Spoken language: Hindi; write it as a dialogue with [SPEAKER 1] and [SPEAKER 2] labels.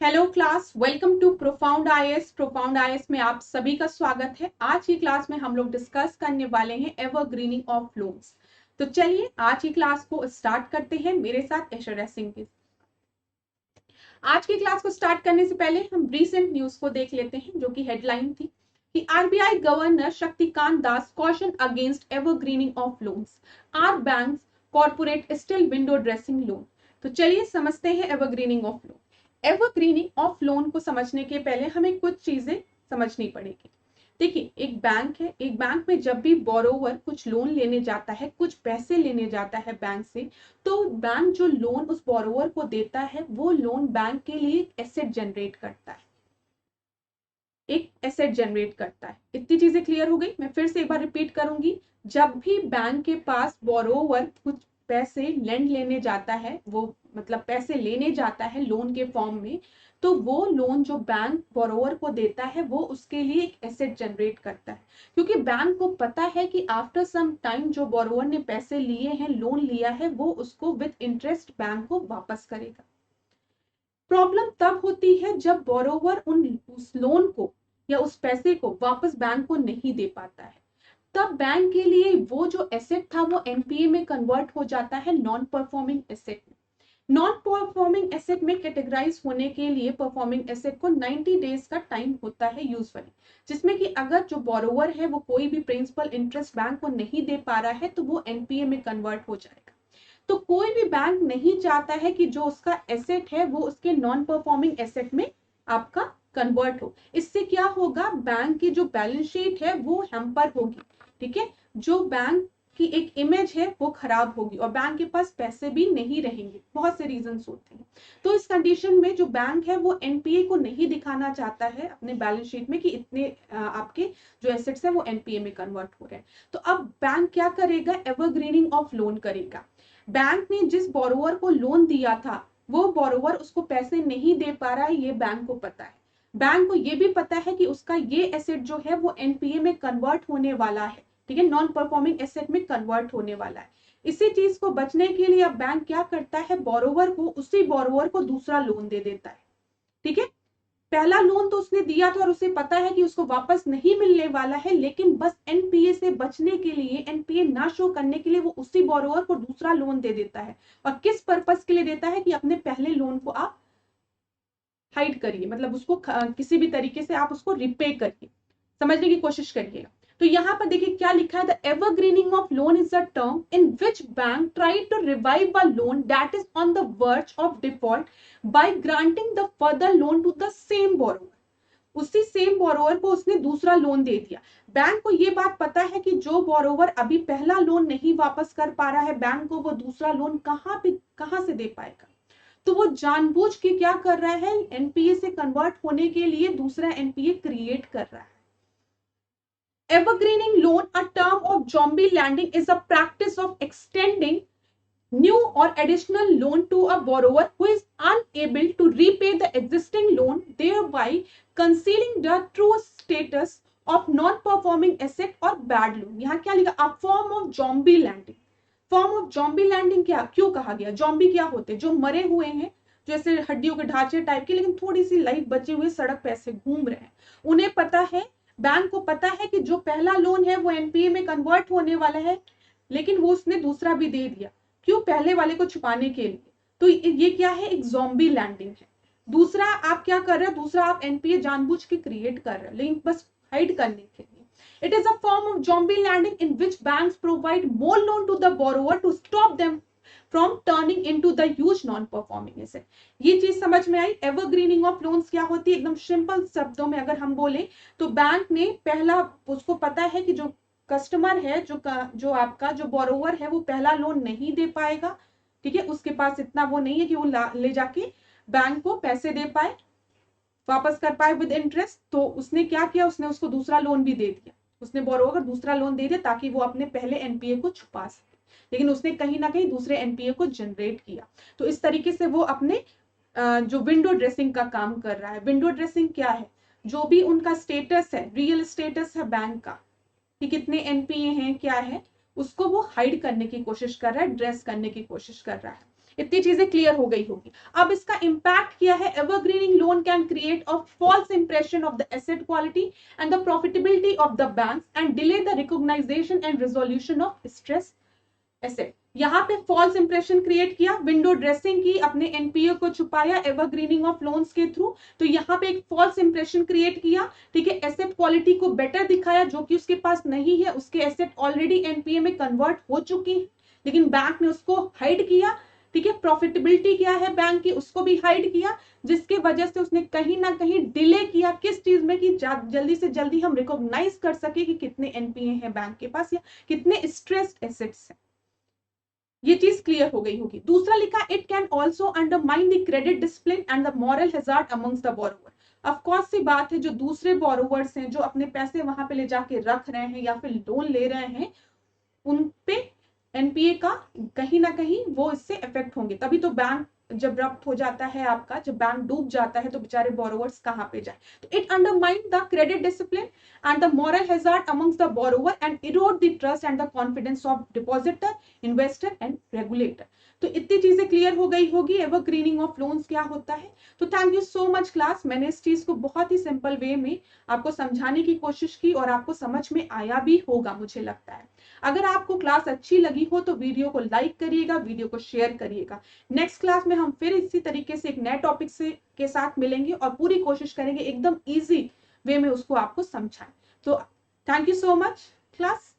[SPEAKER 1] Hello class, welcome to profound IAS. Profound IAS में आप सभी का स्वागत है। आज की क्लास में हम लोग डिस्कस करने वाले हैं एवरग्रीनिंग ऑफ लोन्स। तो चलिए आज की क्लास को स्टार्ट करते हैं मेरे साथ ऐश्वर्या सिंह के। आज की क्लास को स्टार्ट करने से पहले हम रिसेंट न्यूज को देख लेते हैं, जो कि हेडलाइन थी कि RBI governor Shaktikanta Das caution against evergreening of loans, are banks corporate still window dressing loan. तो चलिए समझते हैं evergreening of loan. Evergreening of loan को समझने के पहले हमें कुछ चीजें समझनी पड़ेगी। देखिए, एक बैंक है, एक बैंक में जब भी बोरोवर कुछ लोन लेने जाता है, कुछ पैसे लेने जाता है बैंक से, तो बैंक जो लोन उस बोरोवर को देता है, वो लोन बैंक के लिए एक एसेट जनरेट करता है, एक एसेट जनरेट करता है। इतनी चीजें क्लियर हो गई। मैं फिर से एक बार रिपीट करूंगी। जब भी बैंक के पास बोरोवर कुछ पैसे लेंड लेने जाता है, वो मतलब पैसे लेने जाता है लोन के फॉर्म में, तो वो लोन जो बैंक बोरोवर को देता है वो उसके लिए एक एसेट जनरेट करता है, क्योंकि बैंक को पता है कि आफ्टर सम टाइम जो बोरोवर ने पैसे लिए हैं, लोन लिया है, वो उसको विद इंटरेस्ट बैंक को वापस करेगा। प्रॉब्लम तब होती है जब बोरोवर उस लोन को या उस पैसे को वापस बैंक को नहीं दे पाता है। तब बैंक के लिए वो जो एसेट था वो एनपीए में कन्वर्ट हो जाता है नॉन परफॉर्मिंग एसेट में। नॉन परफॉर्मिंग एसेट में कैटेगराइज होने के लिए परफॉर्मिंग एसेट को 90 डेज का टाइम होता है यूजुअली, जिसमें कि अगर जो बोरोवर है वो कोई भी प्रिंसिपल इंटरेस्ट बैंक को नहीं दे पा रहा है तो वो एनपीए में कन्वर्ट हो जाएगा। तो कोई भी बैंक नहीं चाहता है कि जो उसका एसेट है वो उसके नॉन परफॉर्मिंग एसेट में आपका कन्वर्ट हो। इससे क्या होगा, बैंक की जो बैलेंस शीट है वो हैम्पर होगी। ठीक है, जो बैंक की एक इमेज है वो खराब होगी और बैंक के पास पैसे भी नहीं रहेंगे। बहुत से रीजंस होते हैं। तो इस कंडीशन में जो बैंक है वो एनपीए को नहीं दिखाना चाहता है अपने बैलेंस शीट में कि इतने आपके जो एसेट्स है वो एनपीए में कन्वर्ट हो रहे हैं। तो अब बैंक क्या करेगा, एवरग्रीनिंग ऑफ लोन करेगा। बैंक ने जिस बोरोवर को लोन दिया था वो बोरोवर उसको पैसे नहीं दे पा रहा है, ये बैंक को पता है। बैंक को ये भी पता है कि उसका ये एसेट जो है वो एनपीए में कन्वर्ट होने वाला है। ठीक है, नॉन परफॉर्मिंग एसेट में कन्वर्ट होने वाला है। इसी चीज को बचने के लिए अब बैंक क्या करता है, बोरोवर को, उसी बोरोवर को दूसरा लोन दे देता है। ठीक है, पहला लोन तो उसने दिया था और उसे पता है कि उसको वापस नहीं मिलने वाला है, लेकिन बस एनपीए से बचने के लिए, एनपीए ना शो करने के लिए वो उसी बोरोवर को दूसरा लोन दे देता है। और किस पर्पस के लिए देता है कि अपने पहले लोन को आप हाइड करिए, मतलब उसको किसी भी तरीके से आप उसको रिपे करिए। समझने की कोशिश करिएगा। तो यहाँ पर देखिए क्या लिखा है, the evergreening of loan is a term in which bank try to revive a loan that is on the verge of default by granting the further loan to the same borrower. उसी सेम बोरोवर को उसने दूसरा लोन दे दिया। बैंक को ये बात पता है कि जो बोरोवर अभी पहला लोन नहीं वापस कर पा रहा है, बैंक को वो दूसरा लोन कहां से दे पाएगा। तो वो जानबूझ के क्या कर रहा है, एनपीए से कन्वर्ट होने के लिए दूसरा एनपीए क्रिएट कर रहा है। Evergreening loan, a term of zombie lending, is a practice of extending new or additional loan to a borrower who is unable to repay the existing loan, thereby concealing the true status of non-performing asset or bad loan। यहाँ क्या लिखा, a form of zombie lending। Form of zombie lending क्या क्यों कहा गया, जॉम्बी क्या होते हैं, जो मरे हुए हैं, जैसे हड्डियों के ढांचे टाइप के, लेकिन थोड़ी सी लाइफ बचे हुए सड़क पे ऐसे घूम रहे हैं। उन्हें पता है, बैंक को पता है कि जो पहला लोन है वो एनपीए में कन्वर्ट होने वाला है, लेकिन वो उसने दूसरा भी दे दिया, क्यों, पहले वाले को छुपाने के लिए। तो ये क्या है, एक ज़ॉम्बी लैंडिंग है। दूसरा आप क्या कर रहे हो, दूसरा आप एनपीए जानबूझ के क्रिएट कर रहे हो, लेकिन बस हाइड करने के लिए। It is a form of zombie lending in which banks provide more loan to the borrower to stop them from turning into the huge non-performing asset। ये चीज समझ में आई। एवरग्रीनिंग ऑफ लोन्स क्या होती है, एकदम सिंपल शब्दों में अगर हम बोले तो बैंक ने पहला, उसको पता है कि जो कस्टमर है, जो आपका जो बोरोवर है वो पहला लोन नहीं दे पाएगा। ठीक है, उसके पास इतना वो नहीं है कि वो ले जाके बैंक को पैसे दे पाए, वापस कर पाए विद इंटरेस्ट। तो उसने क्या किया, उसने उसको दूसरा लोन भी दे दिया, उसने बोरोवर को दूसरा लोन दे दिया ताकि वो अपने पहले एनपीए को छुपा सके, लेकिन उसने कहीं ना कहीं दूसरे एनपीए को जनरेट किया। तो इस तरीके से वो अपने जो विंडो ड्रेसिंग का काम कर रहा है। विंडो ड्रेसिंग क्या है, जो भी उनका स्टेटस है, रियल स्टेटस है बैंक का कि कितने एनपीए हैं क्या है, उसको वो हाइड करने की कोशिश कर रहा है, ड्रेस करने की कोशिश कर रहा है। इतनी चीजें क्लियर हो गई होगी। अब इसका इम्पैक्ट क्या है, evergreening loan can create a false impression of the asset quality and the profitability of the banks and delay the recognization and resolution of stress asset. यहाँ पे फॉल्स इंप्रेशन क्रिएट किया, विंडो ड्रेसिंग की, अपने एनपीए को छुपाया एवरग्रीनिंग ऑफ लोन्स के थ्रू, तो यहाँ पे एक फॉल्स इंप्रेशन क्रिएट किया, ठीक है। एसेट क्वालिटी को बेटर दिखाया जो कि उसके पास नहीं है, उसके एसेट ऑलरेडी एनपीए में कन्वर्ट हो चुकी है लेकिन बैंक ने उसको हाइड किया, ठीक है। प्रॉफिटेबिलिटी क्या है बैंक की, उसको भी हाइड किया, जिसके वजह से उसने कहीं ना कहीं डिले किया किस चीज में कि जल्दी से जल्दी हम रिकॉग्नाइज कर सके कि कितने एनपीए हैं बैंक के पास या कितने स्ट्रेस्ड एसेट्स हैं। ये चीज क्लियर हो गई होगी। दूसरा लिखा, it can also undermine the credit discipline and the moral hazard amongst the borrower. Of course सी बात है, जो दूसरे बोरोवर्स हैं जो अपने पैसे वहां पे ले जाके रख रहे हैं या फिर लोन ले रहे हैं, उन पे एनपीए का कहीं ना कहीं वो इससे इफेक्ट होंगे। तभी तो बैंक जब रब्त हो जाता है आपका, जब बैंक डूब जाता है तो बेचारे बोरोवर्स कहाँ पे जाए। तो it undermine the credit discipline and the moral hazard amongst the borrower and Erode the trust and the confidence of depositor, investor and regulator. तो इतनी चीजें क्लियर हो गई होगी एवरग्रीनिंग ऑफ लोन्स क्या होता है। तो thank you so much class, मैंने इस चीज को बहुत ही सिंपल वे में आपको समझाने की कोशिश की और आपको समझ में आया भी होगा मुझे लगता है। अगर आपको क्लास अच्छी लगी हो तो वीडियो को लाइक करिएगा, वीडियो को शेयर करिएगा। नेक्स्ट क्लास में हम फिर इसी तरीके से एक नए टॉपिक से के साथ मिलेंगे और पूरी कोशिश करेंगे एकदम इजी वे में उसको आपको समझाएं। तो thank you so much class.